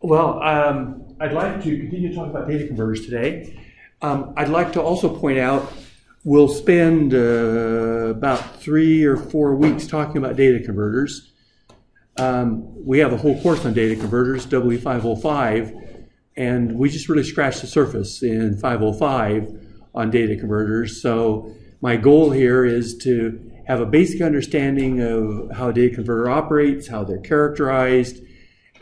Well, I'd like to continue to talk about data converters today. I'd like to also point out we'll spend about 3 or 4 weeks talking about data converters. We have a whole course on data converters, W505, and we just really scratched the surface in 505 on data converters. So my goal here is to have a basic understanding of how a data converter operates, how they're characterized,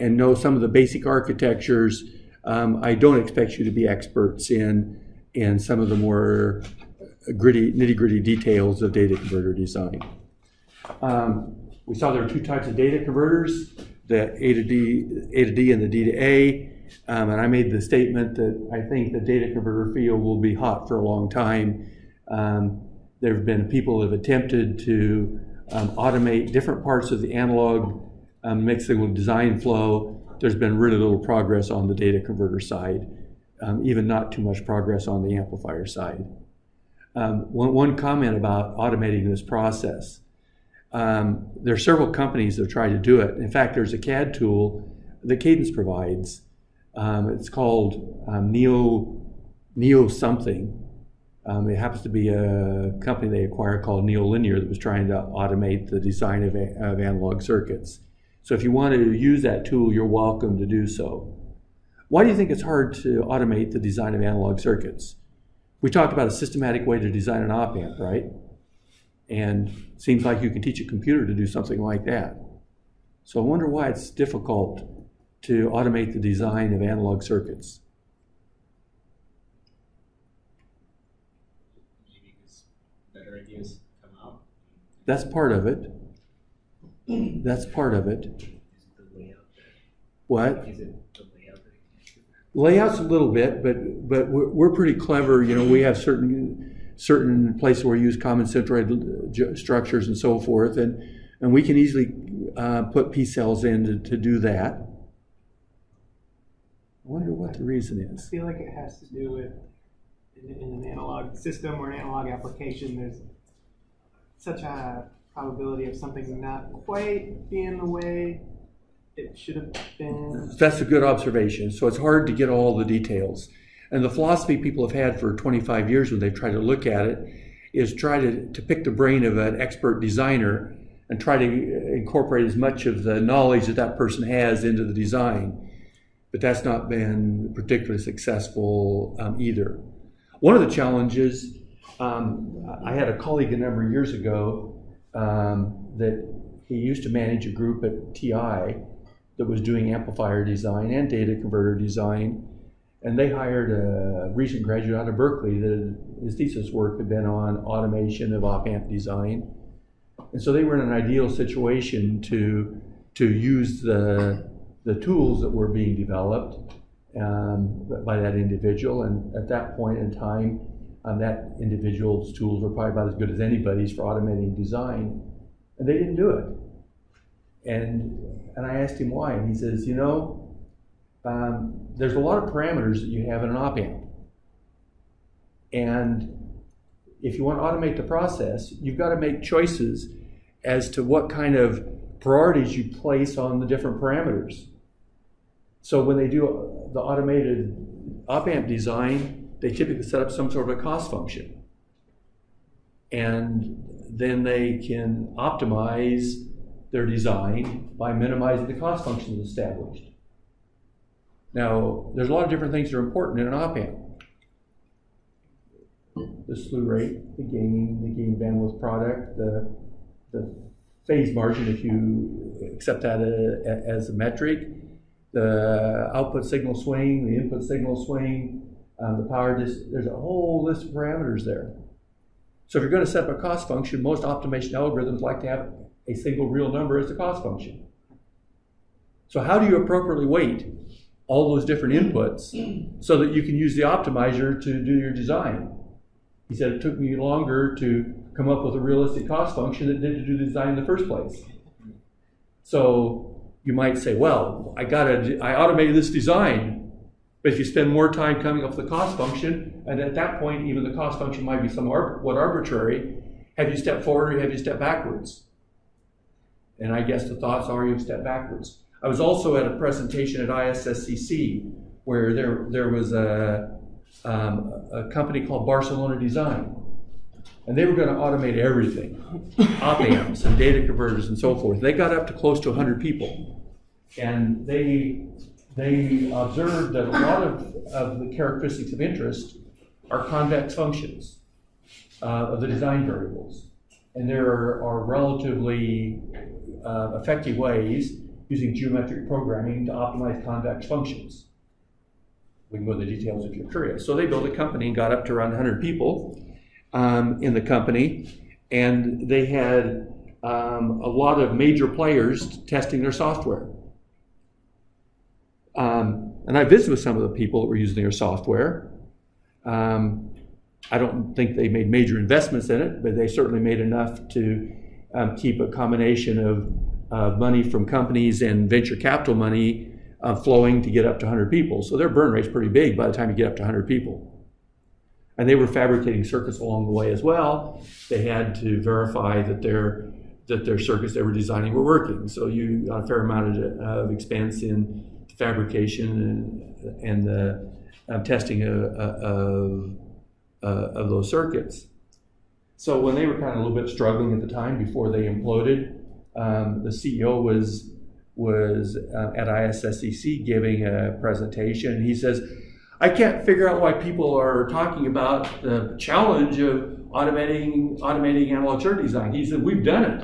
and know some of the basic architectures. I don't expect you to be experts in some of the more nitty-gritty details of data converter design. We saw there are 2 types of data converters, the A to D and the D to A. And I made the statement that I think the data converter field will be hot for a long time. There have been people who have attempted to automate different parts of the analog mixed signal design flow. There's been really little progress on the data converter side, even not too much progress on the amplifier side. One comment about automating this process. There are several companies that have tried to do it. In fact, there's a CAD tool that Cadence provides. It's called Neo something. It happens to be a company they acquired called NeoLinear that was trying to automate the design of analog circuits. So if you want to use that tool, you're welcome to do so. Why do you think it's hard to automate the design of analog circuits? We talked about a systematic way to design an op-amp, right? And it seems like you can teach a computer to do something like that. So I wonder why it's difficult to automate the design of analog circuits. Maybe because better ideas come out. That's part of it. That's part of it. Is it the layout there? What? Is it the layout that it can't do that? Layouts a little bit, but we're pretty clever. You know, we have certain places where we use common centroid structures and so forth, and we can easily put P cells in to do that. I wonder what the reason is. I feel like it has to do with in an analog system or an analog application, there's such a probability of something not quite being the way it should have been. That's a good observation. So it's hard to get all the details. And the philosophy people have had for 25 years when they've tried to look at it is try to pick the brain of an expert designer and try to incorporate as much of the knowledge that that person has into the design. But that's not been particularly successful either. One of the challenges, I had a colleague a number of years ago that he used to manage a group at TI that was doing amplifier design and data converter design. And they hired a recent graduate out of Berkeley that his thesis work had been on automation of op-amp design. And so they were in an ideal situation to use the tools that were being developed by that individual. And at that point in time, that individual's tools were probably about as good as anybody's for automating design. And they didn't do it. And I asked him why. And he says, you know, there's a lot of parameters that you have in an op-amp. And if you want to automate the process, you've got to make choices as to what kind of priorities you place on the different parameters. So when they do the automated op-amp design, they typically set up some sort of a cost function. And then they can optimize their design by minimizing the cost function established. Now, there's a lot of different things that are important in an op-amp. The slew rate, the gain bandwidth product, the phase margin, if you accept that as a metric, the output signal swing, the input signal swing, the power, there's a whole list of parameters there. So if you're going to set up a cost function, most optimization algorithms like to have a single real number as the cost function. So how do you appropriately weight all those different inputs so that you can use the optimizer to do your design? He said it took me longer to come up with a realistic cost function than it did to do the design in the first place. So you might say, well, I automated this design, but if you spend more time coming up with the cost function, and at that point, even the cost function might be somewhat arbitrary, have you stepped forward or have you stepped backwards? And I guess the thoughts are you've stepped backwards. I was also at a presentation at ISSCC where there was a company called Barcelona Design. And they were going to automate everything, op-amps and data converters and so forth. They got up to close to 100 people. And they observed that a lot of the characteristics of interest are convex functions of the design variables. And there are relatively effective ways using geometric programming to optimize convex functions. We can go into the details if you're curious. So they built a company and got up to around 100 people in the company, and they had a lot of major players testing their software. And I visited with some of the people that were using their software. I don't think they made major investments in it, but they certainly made enough to keep a combination of money from companies and venture capital money flowing to get up to 100 people. So their burn rate's pretty big by the time you get up to 100 people. And they were fabricating circuits along the way as well. They had to verify that their circuits they were designing were working. So you got a fair amount of expense in fabrication and the testing of those circuits. So when they were kind of a little bit struggling at the time before they imploded, the CEO was at ISSCC giving a presentation, and he says, I can't figure out why people are talking about the challenge of automating analog circuit design. He said, we've done it.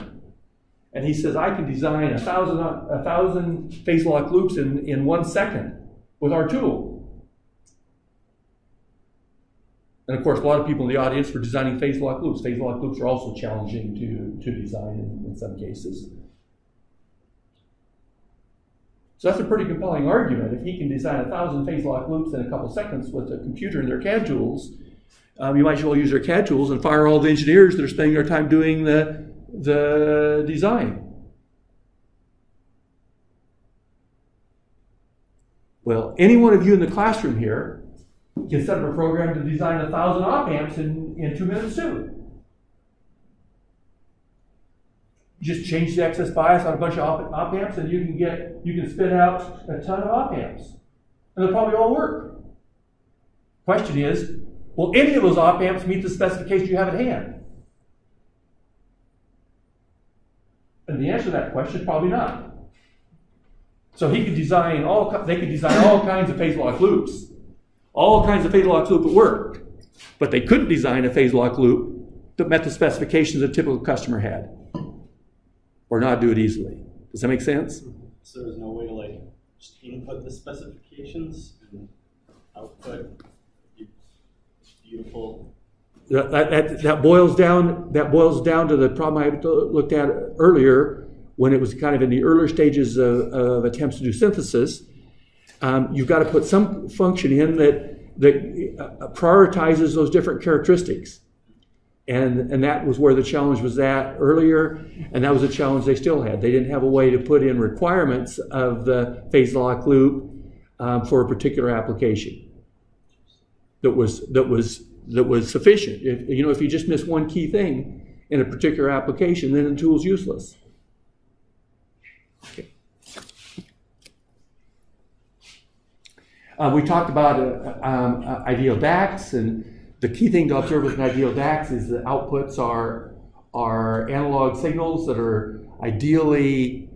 And he says, I can design 1,000 phase lock loops in 1 second with our tool. And of course, a lot of people in the audience were designing phase lock loops. Phase lock loops are also challenging to design in some cases. So that's a pretty compelling argument. If he can design 1,000 phase lock loops in a couple seconds with a computer and their CAD tools, you might as well use their CAD tools and fire all the engineers that are spending their time doing the design. Well, any one of you in the classroom here can set up a program to design 1,000 op-amps in 2 minutes too. You just change the excess bias on a bunch of op-amps and you can spit out a ton of op-amps. And they'll probably all work. Question is, will any of those op-amps meet the specification you have at hand? And the answer to that question is probably not. So he could design they could design all kinds of phase lock loops. All kinds of phase lock loops that worked. But they couldn't design a phase lock loop that met the specifications a typical customer had. Or not do it easily. Does that make sense? So there's no way to just input the specifications and output beautiful. That boils down to the problem I looked at earlier when it was kind of in the earlier stages of attempts to do synthesis. You've got to put some function in that prioritizes those different characteristics. And that was where the challenge was at earlier, and that was a challenge they still had. They didn't have a way to put in requirements of the phase lock loop for a particular application that was sufficient. If you just miss one key thing in a particular application, then the tool's useless. Okay. We talked about ideal DACs, and the key thing to observe with an ideal DACs is the outputs are analog signals that are ideally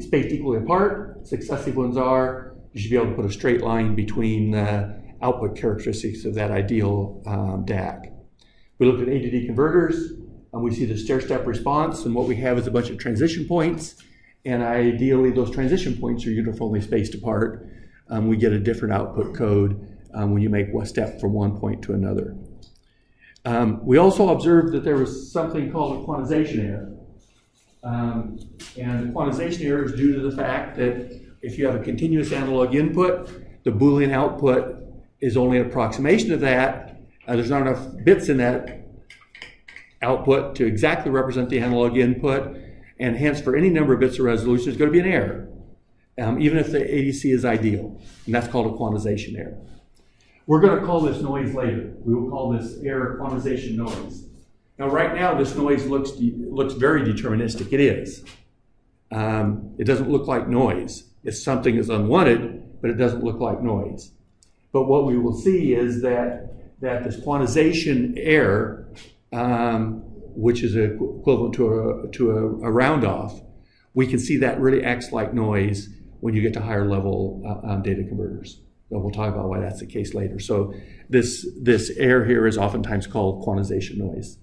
spaced equally apart. Successive ones are, you should be able to put a straight line between the output characteristics of that ideal DAC. We looked at ADD converters, and we see the stair-step response, and what we have is a bunch of transition points, and ideally those transition points are uniformly spaced apart. We get a different output code when you make one step from one point to another. We also observed that there was something called a quantization error. And the quantization error is due to the fact that if you have a continuous analog input, the Boolean output is only an approximation of that. There's not enough bits in that output to exactly represent the analog input, and hence for any number of bits of resolution, there's going to be an error. Even if the ADC is ideal, and that's called a quantization error. We're going to call this noise later. We will call this error quantization noise. Now, right now, this noise looks very deterministic. It is. It doesn't look like noise. If something is unwanted, but it doesn't look like noise. But what we will see is that this quantization error, which is equivalent to a round off, we can see that really acts like noise when you get to higher level data converters. So we'll talk about why that's the case later. So this error here is oftentimes called quantization noise.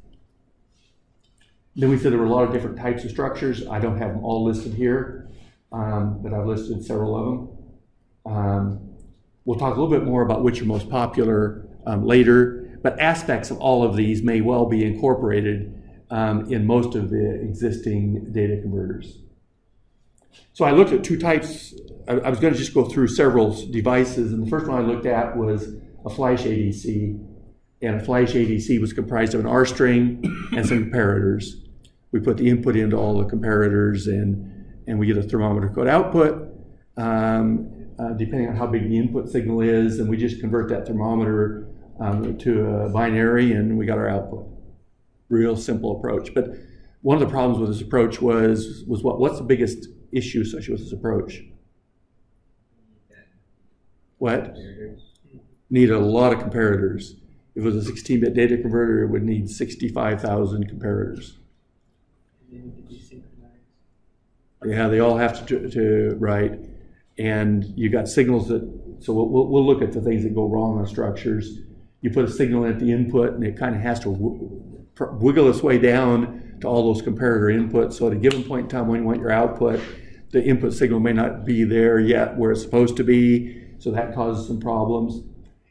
Then we said there were a lot of different types of structures. I don't have them all listed here, but I've listed several of them. We'll talk a little bit more about which are most popular later, but aspects of all of these may well be incorporated in most of the existing data converters. So I looked at two types. I was going to just go through several devices, and the first one I looked at was a flash ADC. And a flash ADC was comprised of an R string and some comparators. We put the input into all the comparators, and we get a thermometer code output, depending on how big the input signal is, and we just convert that thermometer to a binary, and we got our output. Real simple approach. But one of the problems with this approach was what's the biggest issue associated with this approach? What? Needed a lot of comparators. If it was a 16-bit data converter, it would need 65,000 comparators. Yeah, they all have to write. And you got signals that, so we'll look at the things that go wrong on structures. You put a signal in at the input, and it kind of has to wiggle its way down to all those comparator inputs. So at a given point in time when you want your output, the input signal may not be there yet where it's supposed to be, so that causes some problems.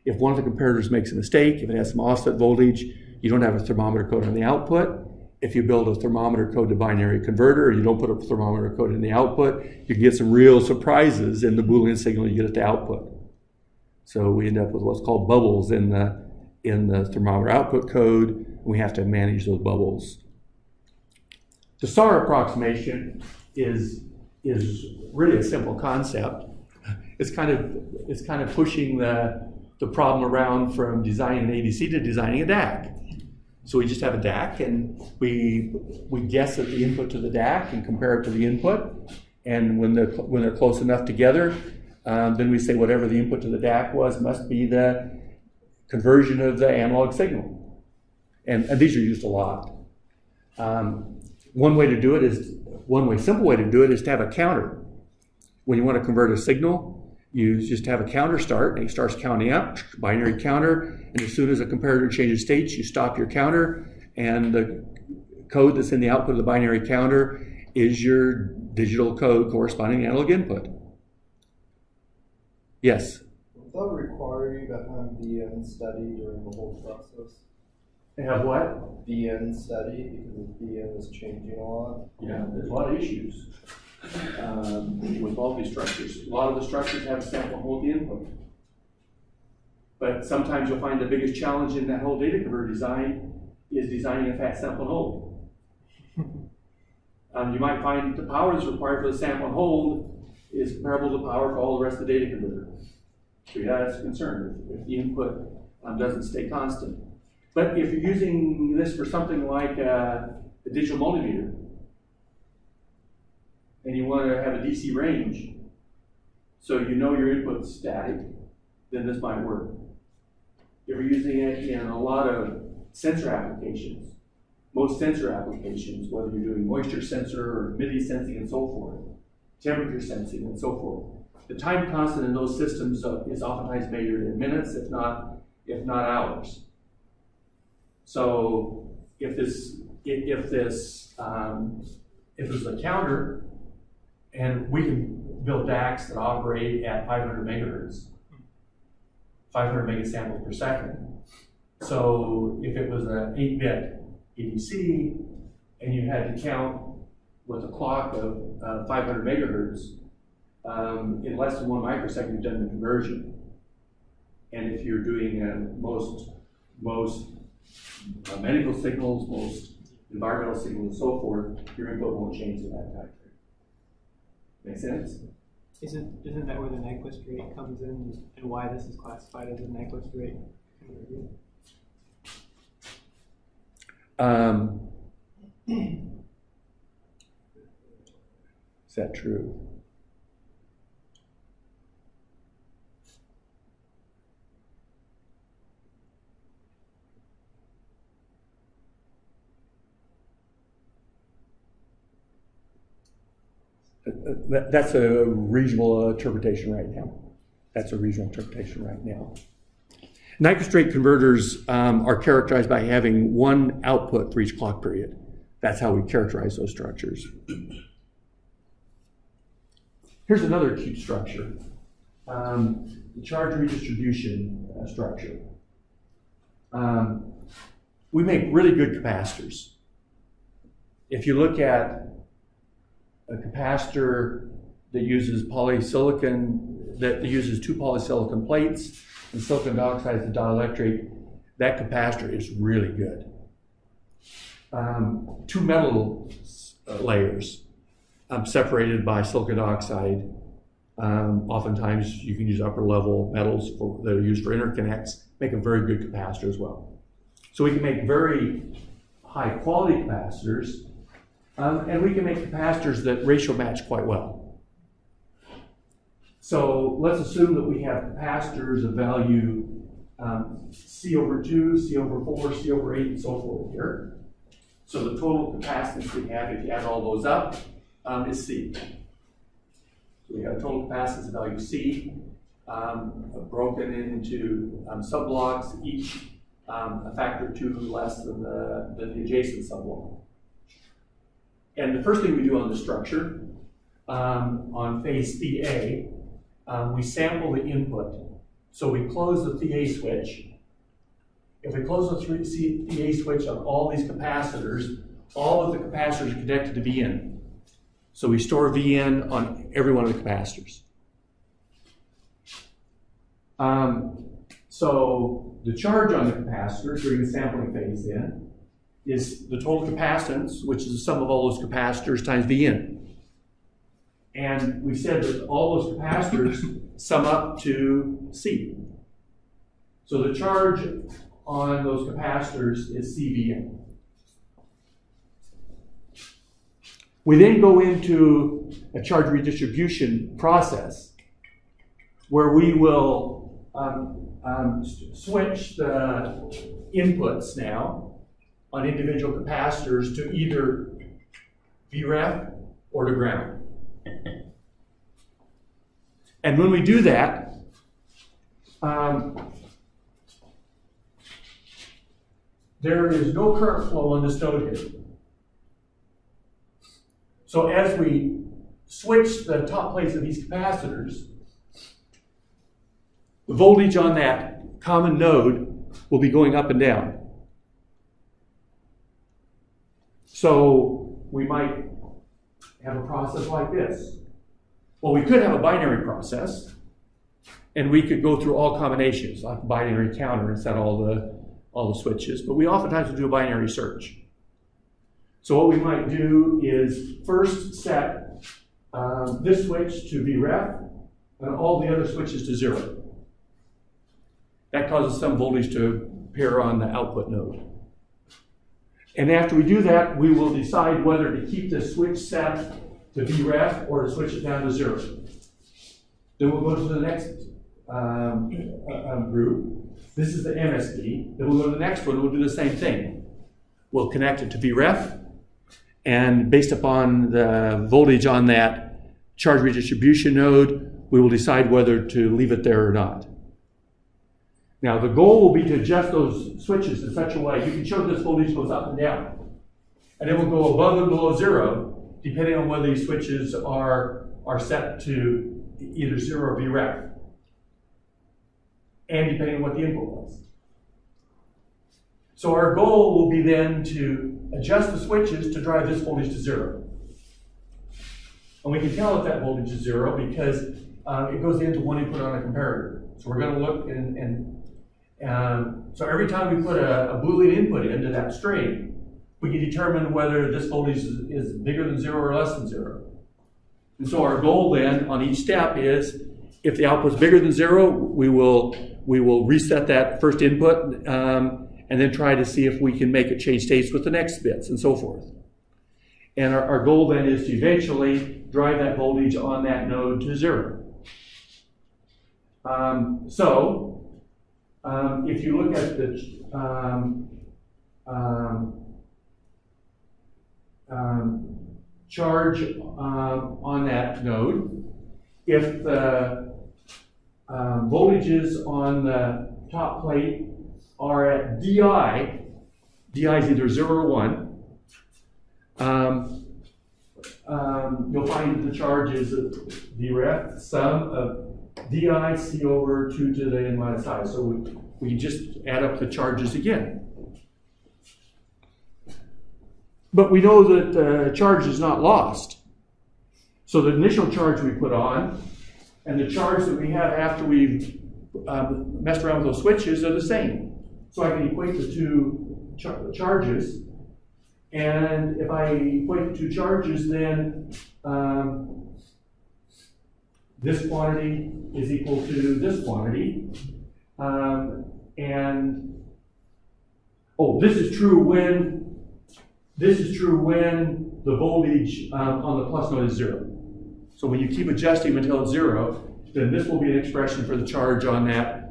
If one of the comparators makes a mistake, if it has some offset voltage, you don't have a thermometer code on the output. If you build a thermometer code to binary converter and you don't put a thermometer code in the output, you can get some real surprises in the Boolean signal you get at the output. So we end up with what's called bubbles in the thermometer output code, and we have to manage those bubbles. The SAR approximation is really a simple concept. It's kind of pushing the problem around from designing an ADC to designing a DAC. So we just have a DAC, and we guess at the input to the DAC and compare it to the input. And when they're close enough together, then we say whatever the input to the DAC was must be the conversion of the analog signal. And these are used a lot. One simple way to do it is to have a counter. When you want to convert a signal, you just have a counter start, and it starts counting up, binary counter, and as soon as a comparator changes states, you stop your counter, and the code that's in the output of the binary counter is your digital code corresponding to analog input. Yes? Would that require you to have VN study during the whole process? Have what? VN study, because VN is changing a lot. Yeah, there's a lot of issues with all these structures. A lot of the structures have a sample and hold the input. But sometimes you'll find the biggest challenge in that whole data converter design is designing a fast sample and hold. You might find the power that's required for the sample and hold is comparable to power for all the rest of the data converter. So yeah, that's a concern if the input doesn't stay constant. But if you're using this for something like a digital multimeter, and you want to have a DC range, so you know your input's static, then this might work. If you're using it in a lot of sensor applications, most sensor applications, whether you're doing moisture sensor or humidity sensing and so forth, temperature sensing and so forth, the time constant in those systems is oftentimes measured in minutes, if not hours. So if this is a counter, and we can build DACs that operate at 500 megahertz, 500 megasamples per second. So if it was an 8-bit ADC, and you had to count with a clock of 500 megahertz, in less than 1 microsecond you've done the conversion. And if you're doing most medical signals, most environmental signals, and so forth, your input won't change at that time. Make sense? Isn't that where the Nyquist rate comes in, and why this is classified as a Nyquist rate? Is that true? That's a reasonable interpretation right now. That's a reasonable interpretation right now. Nitrostrate converters are characterized by having one output for each clock period. That's how we characterize those structures. Here's another cute structure, the charge redistribution structure. We make really good capacitors. If you look at a capacitor that uses polysilicon, that uses two polysilicon plates and silicon dioxide as the dielectric, that capacitor is really good. Two metal layers separated by silicon dioxide. Oftentimes you can use upper level metals that are used for interconnects, make a very good capacitor as well. So we can make very high quality capacitors, and we can make capacitors that ratio match quite well. So let's assume that we have capacitors of value C over 2, C over 4, C over 8, and so forth here. So the total capacitance we have, if you add all those up, is C. So we have a total capacitance of value C, broken into subblocks, each a factor of 2 less than the adjacent subblock. And the first thing we do on the structure, on phase Theta, we sample the input. So we close the Theta switch. If we close the Theta switch on all these capacitors, all of the capacitors are connected to Vn. So we store Vn on every one of the capacitors. So the charge on the capacitor during the sampling phase then is the total capacitance, which is the sum of all those capacitors times Vn. And we said that all those capacitors sum up to C. So the charge on those capacitors is CVn. We then go into a charge redistribution process where we will switch the inputs now on individual capacitors to either Vref or to ground. And when we do that, there is no current flow on this node here. So as we switch the top plates of these capacitors, the voltage on that common node will be going up and down. So we might have a process like this. Well, we could have a binary process, and we could go through all combinations, like binary counter, and set all the switches, but we oftentimes will do a binary search. So what we might do is first set this switch to Vref, and all the other switches to 0. That causes some voltage to appear on the output node. And after we do that, we will decide whether to keep the switch set to Vref or to switch it down to 0. Then we'll go to the next group. This is the MSB. Then we'll go to the next one. We'll do the same thing. We'll connect it to Vref, and based upon the voltage on that charge redistribution node, we will decide whether to leave it there or not. Now, the goal will be to adjust those switches in such a way, you can show this voltage goes up and down. And it will go above and below 0, depending on whether these switches are set to either 0 or Vref, and depending on what the input was. So our goal will be then to adjust the switches to drive this voltage to 0. And we can tell if that voltage is 0 because it goes into one input on a comparator. So we're going to look so every time we put a Boolean input into that string, we can determine whether this voltage is bigger than 0 or less than 0. And so our goal then on each step is, if the output is bigger than 0, we will reset that first input, and and then try to see if we can make it change states with the next bits and so forth. And our goal then is to eventually drive that voltage on that node to 0. If you look at the charge on that node, if the voltages on the top plate are at DI is either 0 or 1, you'll find that the charge is Vref sum of DI C over 2 to the n minus I. So we just add up the charges again. But we know that the charge is not lost. So the initial charge we put on and the charge that we have after we've messed around with those switches are the same. So I can equate the two charges. And if I equate the two charges, then this quantity is equal to this quantity. This is true when the voltage on the plus node is 0. So when you keep adjusting until it's 0, then this will be an expression for the charge on that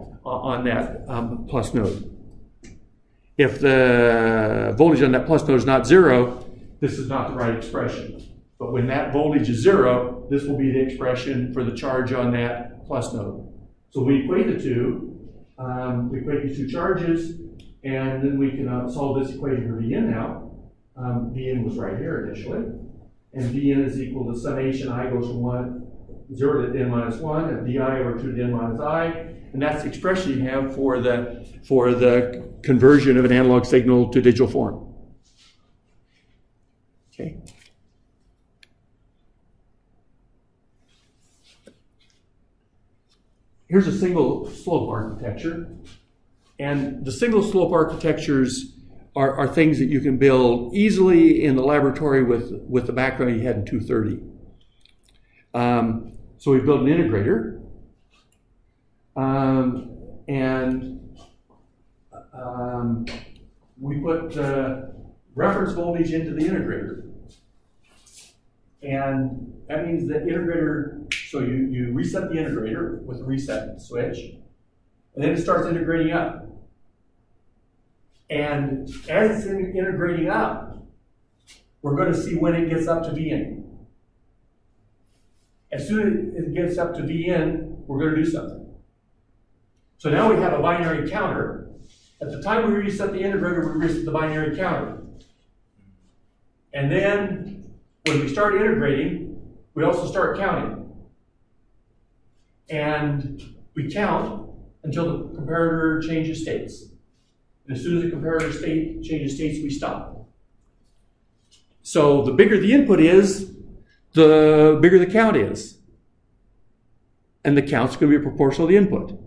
plus node. If the voltage on that plus node is not 0, this is not the right expression. But when that voltage is 0, this will be the expression for the charge on that plus node. So we equate the two. We equate these two charges, and then we can solve this equation for Vn now. Vn was right here initially. And Vn is equal to summation I goes from 0 to n minus 1, and di over 2 to n minus I. And that's the expression you have for the conversion of an analog signal to digital form. Okay. Here's a single slope architecture. And the single slope architectures are things that you can build easily in the laboratory with the background you had in 230. So we built an integrator. We put the reference voltage into the integrator. And that means the integrator, so you reset the integrator with a reset switch, and then it starts integrating up. And as it's integrating up, we're going to see when it gets up to Vn. As soon as it gets up to Vn, we're going to do something. So now we have a binary counter. At the time we reset the integrator, we reset the binary counter. And then when we start integrating, we also start counting. And we count until the comparator changes states. And as soon as the comparator changes states, we stop. So the bigger the input is, the bigger the count is. And the count's going to be proportional to the input.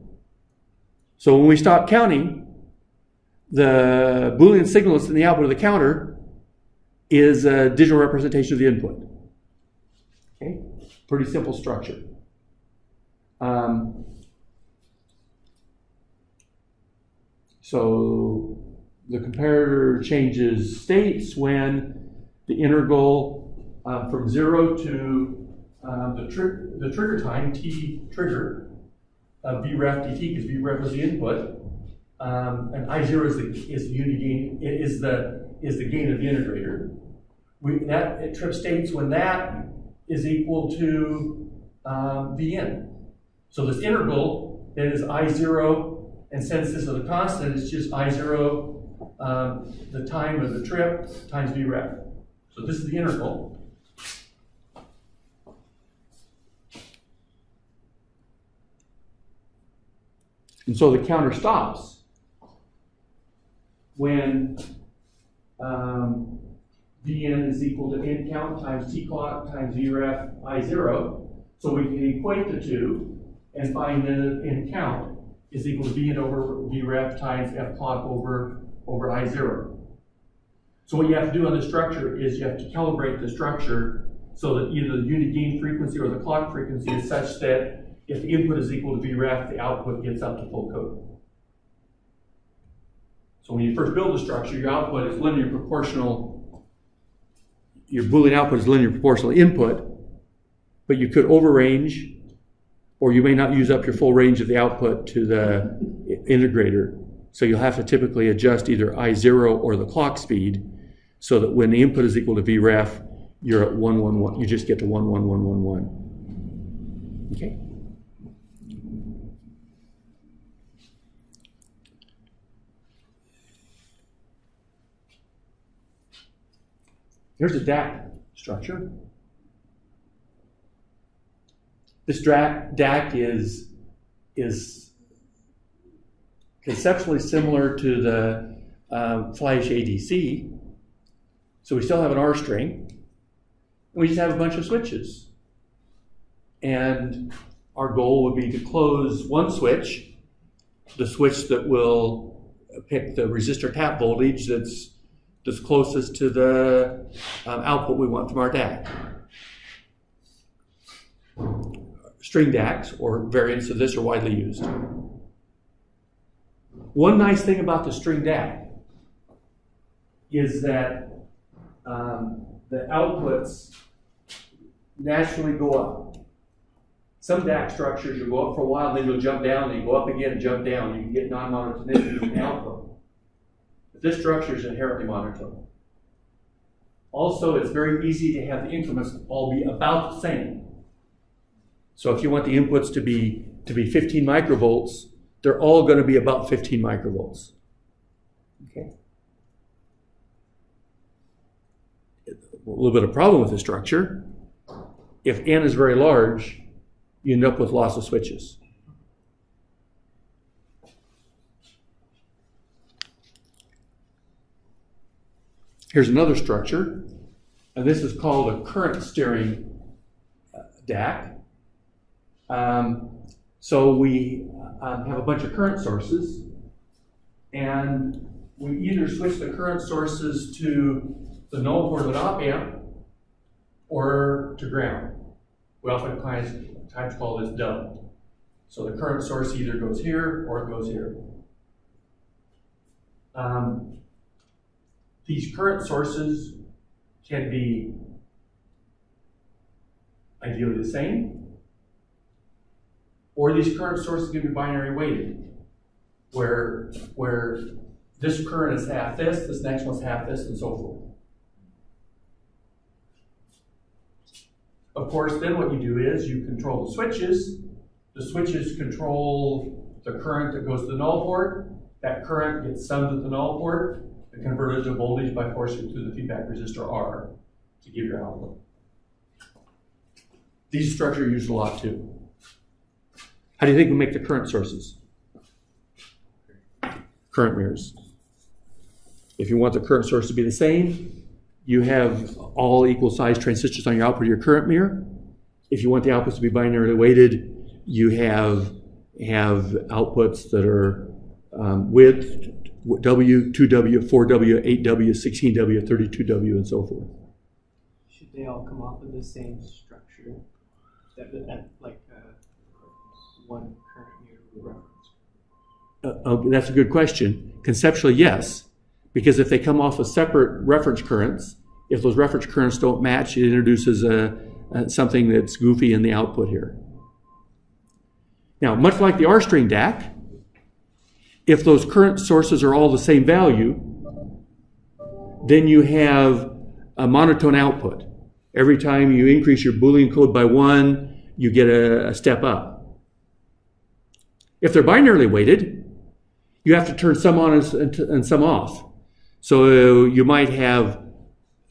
So when we stop counting, the Boolean signal that's in the output of the counter is a digital representation of the input. Okay? Pretty simple structure. So the comparator changes states when the integral from 0 to the trigger time, t trigger, Vref dt, because Vref is the input, and I0 is the unity gain, is the gain of the integrator. It trip states when that is equal to Vn. So this integral then is I0, and since this is a constant, it's just I0, the time of the trip, times Vref. So this is the integral. And so the counter stops when Vn is equal to n count times t clock times Vref I0. So we can equate the two and find that n count is equal to Vn over Vref times f clock over I0. So what you have to do on the structure is you have to calibrate the structure so that either the unit gain frequency or the clock frequency is such that if the input is equal to Vref, the output gets up to full code. So when you first build the structure, your output is linear proportional, your Boolean output is linear proportional input, but you could overrange, or you may not use up your full range of the output to the integrator. So you'll have to typically adjust either I0 or the clock speed, so that when the input is equal to VREF, you're at 111, you just get to 11111. Okay? Here's a DAC structure. This DAC is conceptually similar to the Flash ADC. So we still have an R string. We just have a bunch of switches. And our goal would be to close one switch, the switch that will pick the resistor tap voltage that's closest to the output we want from our DAC. String DACs, or variants of this, are widely used. One nice thing about the string DAC is that the outputs naturally go up. Some DAC structures, you'll go up for a while, then you'll jump down, then you go up again and jump down. You can get non-monotonicity in the output. But this structure is inherently monotone. Also, it's very easy to have the increments all be about the same. So if you want the inputs to be 15 microvolts, they're all going to be about 15 microvolts. Okay. A little bit of problem with the structure. If N is very large, you end up with loss of switches. Here's another structure, and this is called a current steering DAC. So we have a bunch of current sources, and we either switch the current sources to the null port of an op amp or to ground. We oftentimes call this dumb. So the current source either goes here or it goes here. These current sources can be ideally the same, or these current sources can be binary weighted, where this current is half this next one's half this, and so forth. Of course, then what you do is you control the switches. The switches control the current that goes to the null port. That current gets summed at the null port and converted to voltage by forcing it through the feedback resistor R to give your output. These structures are used a lot too. How do you think we make the current sources? Current mirrors. If you want the current source to be the same, you have all equal size transistors on your output of your current mirror. If you want the outputs to be binarily weighted, you have outputs that are width, W, 2W, 4W, 8W, 16W, 32W, and so forth. Should they all come off of the same structure? Like one current mirror reference? That's a good question. Conceptually, yes. Because if they come off of separate reference currents, if those reference currents don't match, it introduces something that's goofy in the output here. Now, much like the R string DAC, if those current sources are all the same value, then you have a monotone output. Every time you increase your Boolean code by 1, you get a step up. If they're binarily weighted, you have to turn some on and some off. So you might have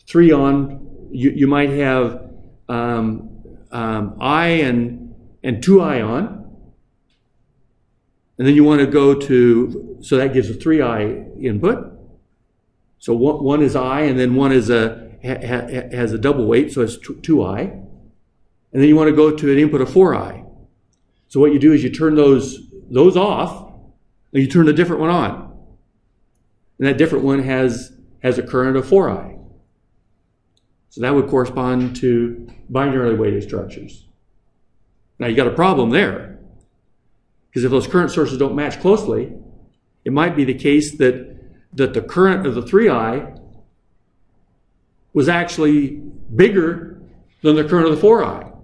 3 on, you might have I and 2I on, and then you want to go to, so that gives a 3I input. So one is I, and then one is has a double weight, so it's 2I. And then you want to go to an input of 4I. So what you do is you turn those off, and you turn a different one on. And that different one has a current of 4I. So that would correspond to binarily weighted structures. Now you got a problem there, because if those current sources don't match closely, it might be the case that that the current of the 3i was actually bigger than the current of the 4i.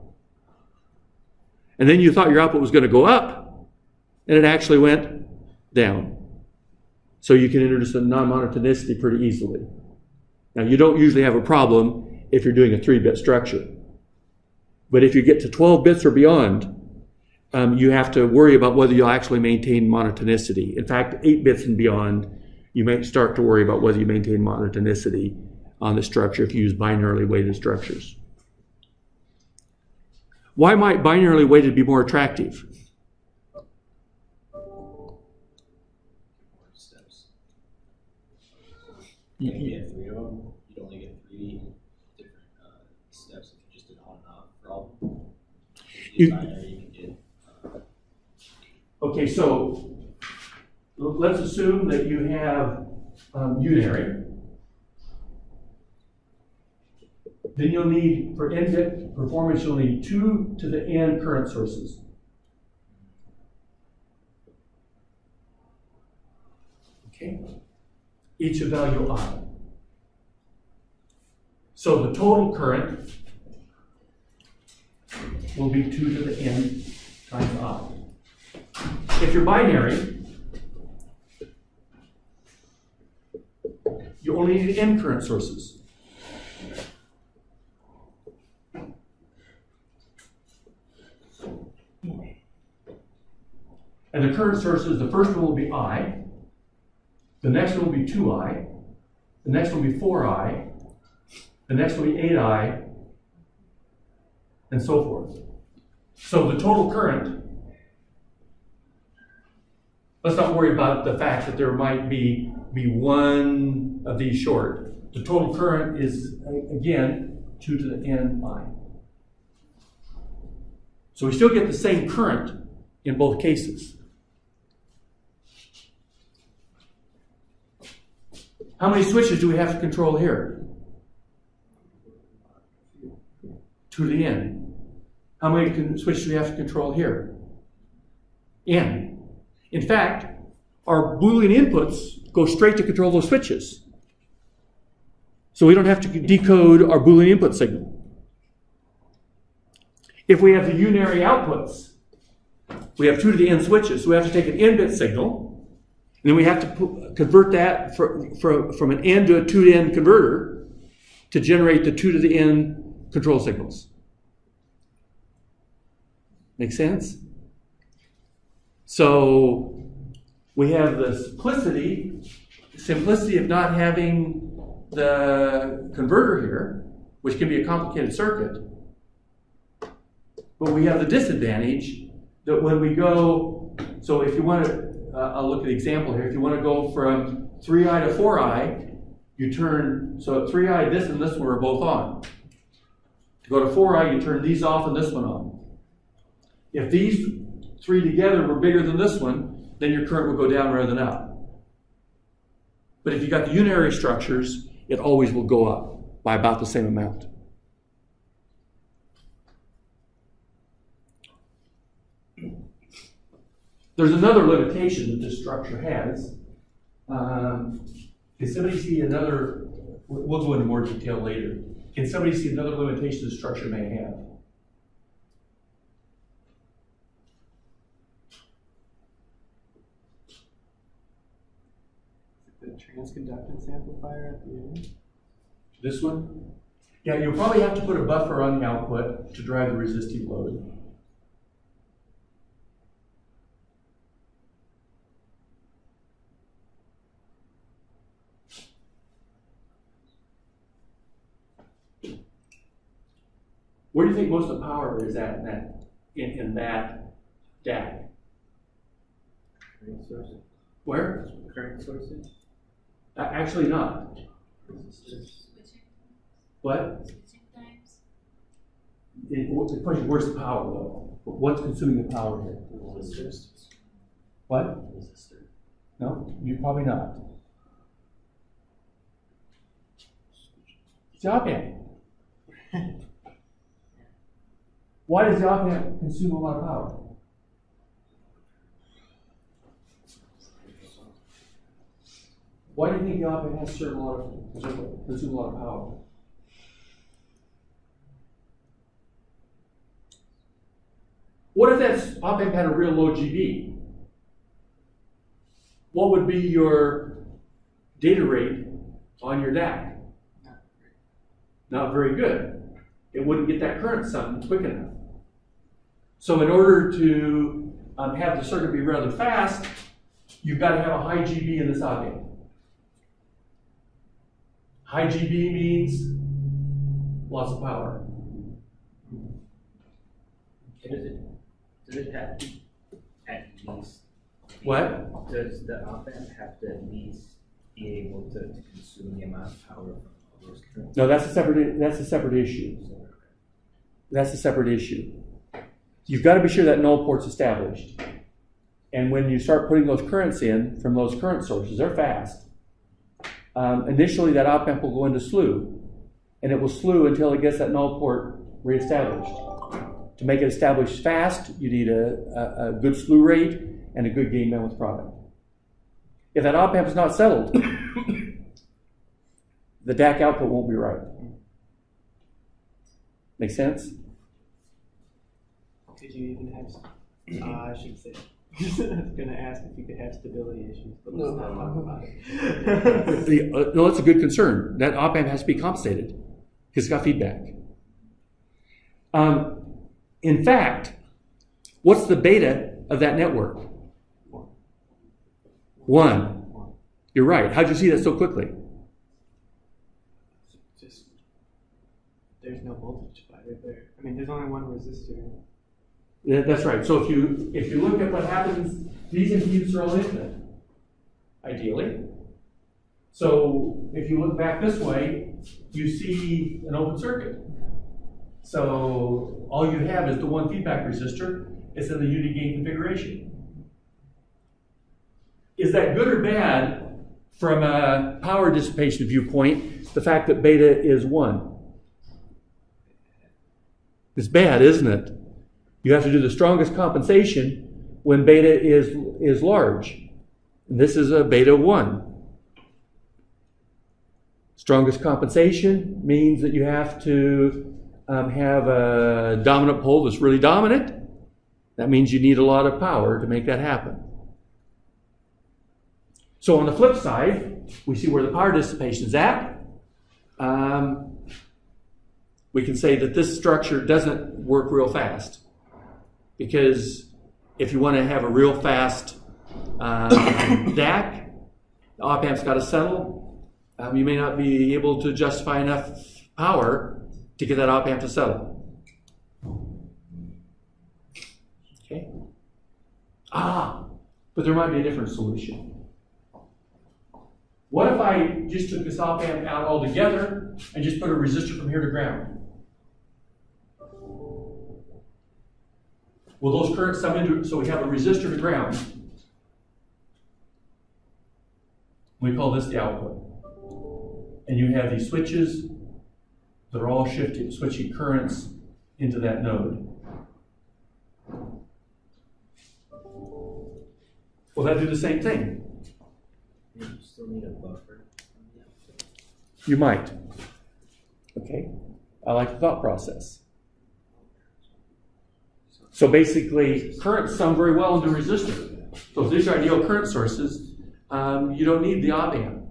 And then you thought your output was going to go up, and it actually went down. So you can introduce a non-monotonicity pretty easily. Now, you don't usually have a problem if you're doing a 3-bit structure. But if you get to 12 bits or beyond, you have to worry about whether you'll actually maintain monotonicity. In fact, 8 bits and beyond, you may start to worry about whether you maintain monotonicity on the structure if you use binarily weighted structures. Why might binarily weighted be more attractive? Steps. You get 3 of them. You'd only get 3 different steps if you just did on and off problem. You can get. Okay, so let's assume that you have unary. Then you'll need, for n-bit performance, you'll need 2 to the n current sources. Okay? Each of value I. So the total current will be 2 to the n times I. If you're binary, you only need n current sources. And the current sources, the first one will be I, the next one will be 2i, the next one will be 4i, the next will be 8i, and so forth. So the total current, let's not worry about the fact that there might be one of these short. The total current is, again, 2 to the n I. So we still get the same current in both cases. How many switches do we have to control here? 2 to the n. How many switches do we have to control here? N. In fact, our Boolean inputs go straight to control those switches. So we don't have to decode our Boolean input signal. If we have the unary outputs, we have 2 to the n switches. So we have to take an n-bit signal, and then we have to convert that from an n to a 2 to n converter to generate the 2 to the n control signals. Make sense? So we have the simplicity of not having the converter here, which can be a complicated circuit. But we have the disadvantage that when we go, so if you want to, I'll look at the example here. If you want to go from 3i to 4i, you turn, so at 3i, this and this one are both on. To go to 4i, you turn these off and this one on. If these 3 together were bigger than this one, then your current would go down rather than up. But if you got the unary structures, it always will go up by about the same amount. There's another limitation that this structure has. Can somebody see another, we'll go into more detail later. Can somebody see another limitation the structure may have? The transconductance amplifier at the end. This one? Yeah, you'll probably have to put a buffer on the output to drive the resistive load. Where do you think most of the power is at in that DAC? Current sources. Where? Current sources. Actually not. What? The question, where's the power though? What's consuming the power here? What? No, you're probably not. It's the op amp. Why does the op amp consume a lot of power? Why do you think the op amp has to consume a lot of power? What if that op amp had a real low GB? What would be your data rate on your DAC? Not very good. It wouldn't get that current sum quick enough. So in order to have the circuit be rather fast, you've got to have a high GB in this op amp. High GB means lots of power. Does it have to at least? What? Does the op amp have to at least be able to consume the amount of power from all those currents? No, that's a separate issue. That's a separate issue. You've got to be sure that null port's established. And when you start putting those currents in from those current sources, they're fast. Initially, that op amp will go into slew, and it will slew until it gets that null port reestablished. To make it established fast, you need a good slew rate and a good gain bandwidth product. If that op amp is not settled, the DAC output won't be right. Make sense? Could you even have, I should say, I was going to ask if you could have stability issues, but let's not talk about it. No, that's a good concern. That op amp has to be compensated because it's got feedback. In fact, what's the beta of that network? 1. You're right. How'd you see that so quickly? Just, there's no voltage divider there. I mean, there's only one resistor. That's right. So if you look at what happens, these impedances are all infinite, ideally. So if you look back this way, you see an open circuit. So all you have is the one feedback resistor. It's in the unity gain configuration. Is that good or bad from a power dissipation viewpoint, the fact that beta is 1? It's bad, isn't it? You have to do the strongest compensation when beta is large. And this is a beta 1. Strongest compensation means that you have to have a dominant pole that's really dominant. That means you need a lot of power to make that happen. So on the flip side, we see where the power dissipation is at. We can say that this structure doesn't work real fast. Because if you want to have a real fast DAC, the op amp's got to settle. You may not be able to justify enough power to get that op amp to settle. Okay. But there might be a different solution. What if I just took this op amp out altogether and just put a resistor from here to ground? Will those currents come into, so we have a resistor to ground. We call this the output. And you have these switches that are all switching currents into that node. Will that do the same thing? You still need a buffer. You might. Okay. I like the thought process. So basically, currents sum very well into resistor. So if these are ideal current sources, you don't need the op amp.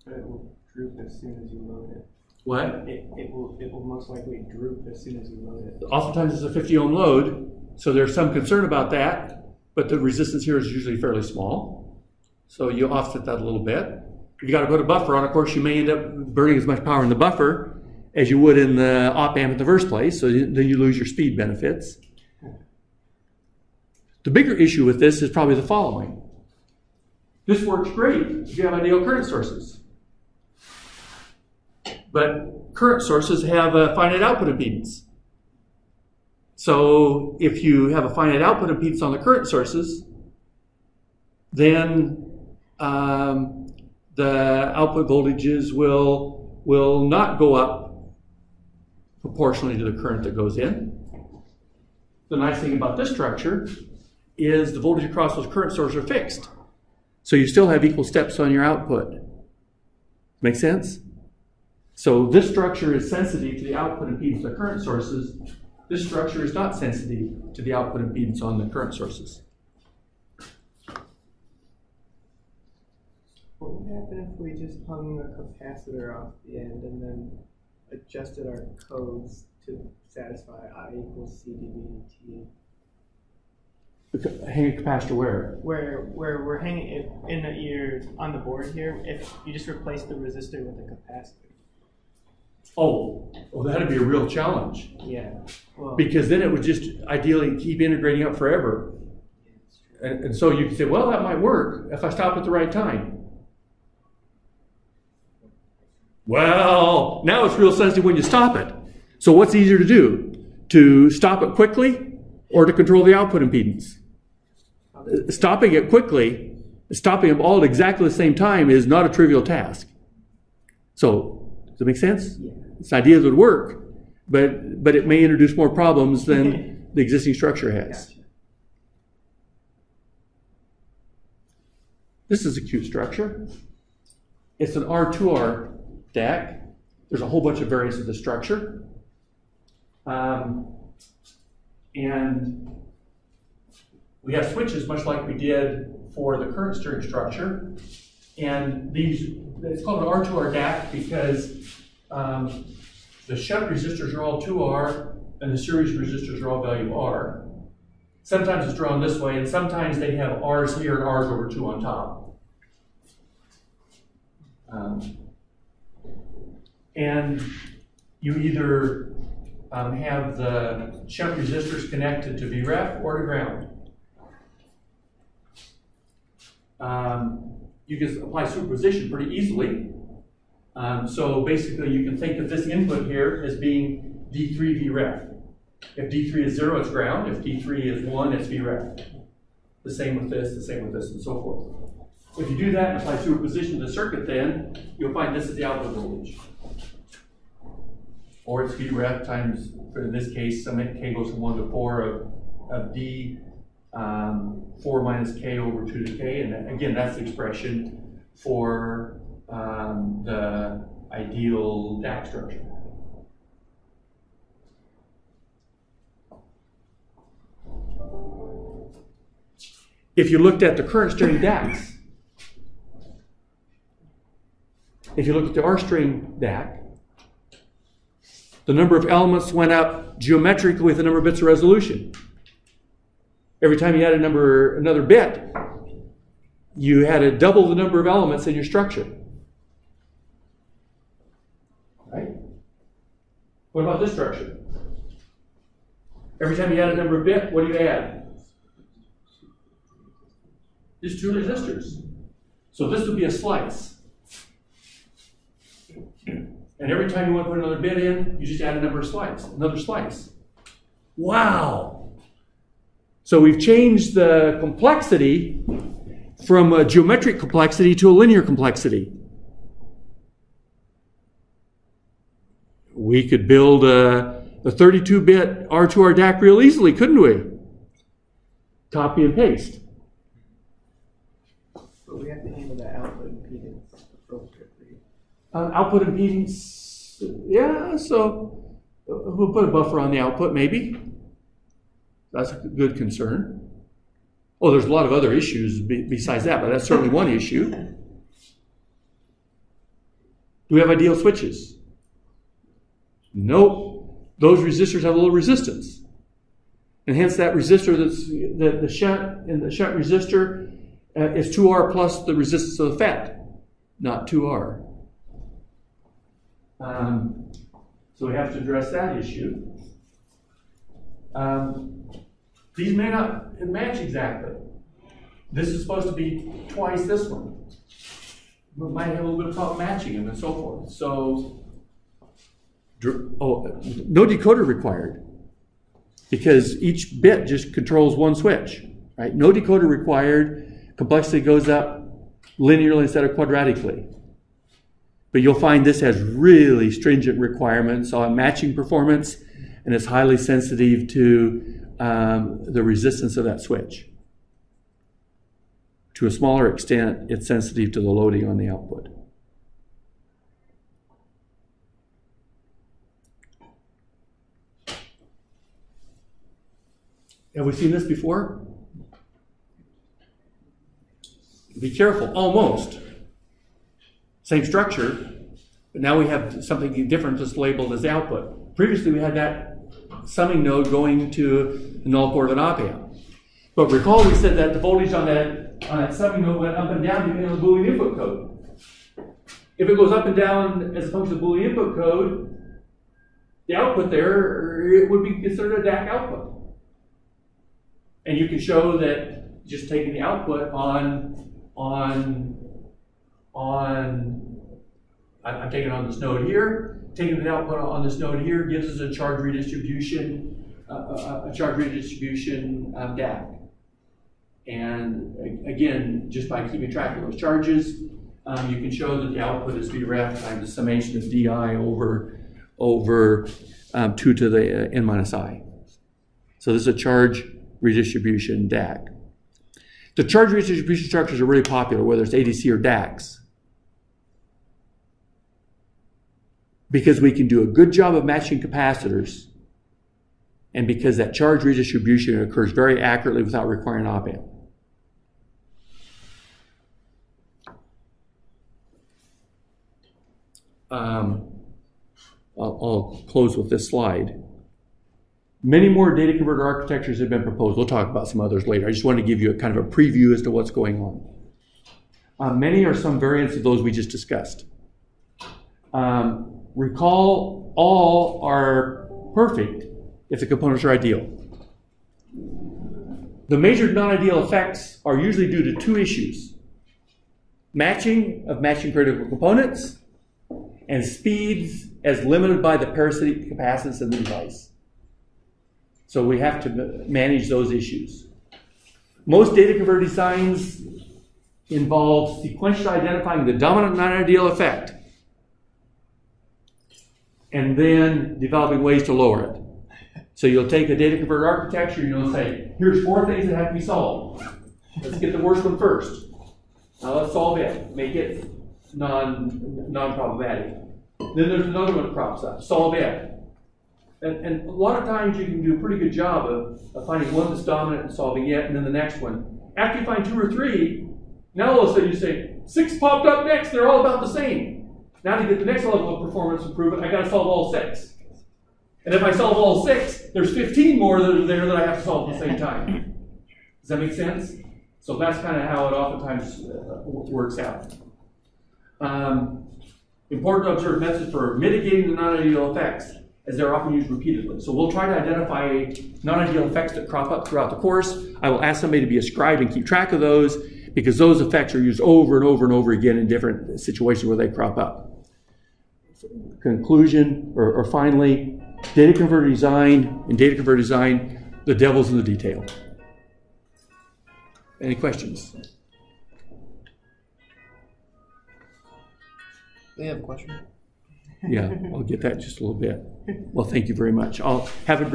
But it will droop as soon as you load it. What? It will most likely droop as soon as you load it. Oftentimes it's a 50 ohm load, so there's some concern about that, but the resistance here is usually fairly small. So you offset that a little bit. If you got to put a buffer on, of course, you may end up burning as much power in the buffer as you would in the op amp in the first place, so then you lose your speed benefits. The bigger issue with this is probably the following. This works great if you have ideal current sources. But current sources have a finite output impedance. So if you have a finite output impedance on the current sources, then the output voltages will not go up proportionally to the current that goes in. The nice thing about this structure is the voltage across those current sources are fixed. So you still have equal steps on your output. Make sense? So this structure is sensitive to the output impedance of the current sources. This structure is not sensitive to the output impedance on the current sources. What would happen if we just hung a capacitor off the end and then adjusted our codes to satisfy I equals C dV dt? Hang a capacitor where? Where we're hanging it in the ear on the board here, if you just replace the resistor with a capacitor. Oh, well, that'd be a real challenge. Yeah. Well, Because then it would just ideally keep integrating up forever. And so you could say, well, that might work if I stop at the right time. Well, now it's real sensitive when you stop it. So what's easier to do? To stop it quickly or to control the output impedance? Stopping it quickly, stopping them all at exactly the same time is not a trivial task. So, does it make sense? Yeah. It's an idea that would work, but it may introduce more problems than the existing structure has. Gotcha. This is a cute structure. It's an R2R DAC. There's a whole bunch of variants of the structure. And we have switches much like we did for the current steering structure. And it's called an R2R DAC because the shunt resistors are all 2R and the series resistors are all value R. Sometimes it's drawn this way, and sometimes they have R's here and R's over 2 on top. And you either have the shunt resistors connected to VREF or to ground. You can apply superposition pretty easily. So basically you can think of this input here as being D3 VREF. If D3 is 0, it's ground. If D3 is 1, it's VREF. The same with this, and so forth. If you do that and apply superposition to the circuit, then you'll find this is the output voltage. Or it's VREF times, in this case, some K goes from 1 to 4 of D 4 minus K over 2 to K. And again, that's the expression for the ideal DAC structure. If you looked at the current string DACs, if you look at the R string DAC, the number of elements went up geometrically with the number of bits of resolution. Every time you added another bit, you had to double the number of elements in your structure. Right? What about this structure? Every time you add a number of bit, what do you add? Just 2 resistors. So this would be a slice. And every time you want to put another bit in, you just add another slice. Wow! So we've changed the complexity from a geometric complexity to a linear complexity. We could build a 32-bit R2R DAC real easily, couldn't we? Copy and paste. But we have to handle the output impedance appropriately. Output impedance, yeah, so we'll put a buffer on the output, maybe. That's a good concern. Oh, there's a lot of other issues besides that, but that's certainly one issue. Do we have ideal switches? Nope. Those resistors have a little resistance. And hence that resistor, the shunt resistor is 2R plus the resistance of the FET, not 2R. So we have to address that issue. These may not match exactly. This is supposed to be twice this one. We might have a little bit of problem matching them and so forth. So, no decoder required because each bit just controls one switch. Right? No decoder required. Complexity goes up linearly instead of quadratically. But you'll find this has really stringent requirements on matching performance, and it's highly sensitive to the resistance of that switch. To a smaller extent, it's sensitive to the loading on the output. Have we seen this before? Be careful, almost. Same structure, but now we have something different that's labeled as the output. Previously we had that summing node going to the null port of an op-amp. But recall we said that the voltage on that summing node went up and down depending on the Boolean input code. If it goes up and down as a function of the Boolean input code, the output there, it would be considered a DAC output. And you can show that just taking the output I'm taking it on this node here, taking the output on this node here gives us a charge redistribution, DAC. And again, just by keeping track of those charges, you can show that the output is VREF times the summation of DI over 2 to the n minus I. So this is a charge redistribution DAC. The charge redistribution structures are really popular, whether it's ADC or DACs, because we can do a good job of matching capacitors, and because that charge redistribution occurs very accurately without requiring op-amp. I'll close with this slide. Many more data converter architectures have been proposed. We'll talk about some others later. I just wanted to give you a kind of a preview as to what's going on. Many are some variants of those we just discussed. Recall, all are perfect if the components are ideal. The major non-ideal effects are usually due to 2 issues: matching of matching critical components, and speeds as limited by the parasitic capacitance of the device. So we have to manage those issues. Most data converter designs involve sequentially identifying the dominant non-ideal effect and then developing ways to lower it. So you'll take a data converter architecture and you'll say, here's 4 things that have to be solved. Let's get the worst one first. Now let's solve it. Make it non-problematic. Then there's another one that crops up. Solve it. And a lot of times you can do a pretty good job of finding one that's dominant and solving it, and then the next one. After you find 2 or 3, now all of a sudden you say, 6 popped up next, they're all about the same. Now to get the next level of performance improvement, I got to solve all 6. And if I solve all 6, there's 15 more that are there that I have to solve at the same time. Does that make sense? So that's kind of how it oftentimes works out. Important to observe methods for mitigating the non-ideal effects, as they're often used repeatedly. So we'll try to identify non-ideal effects that crop up throughout the course. I will ask somebody to be a scribe and keep track of those, because those effects are used over and over and over again in different situations where they crop up. Conclusion, or finally, data converter design, the devil's in the detail. Any questions? They have a question. Yeah, I'll get that in just a little bit. Well, thank you very much. I'll have a great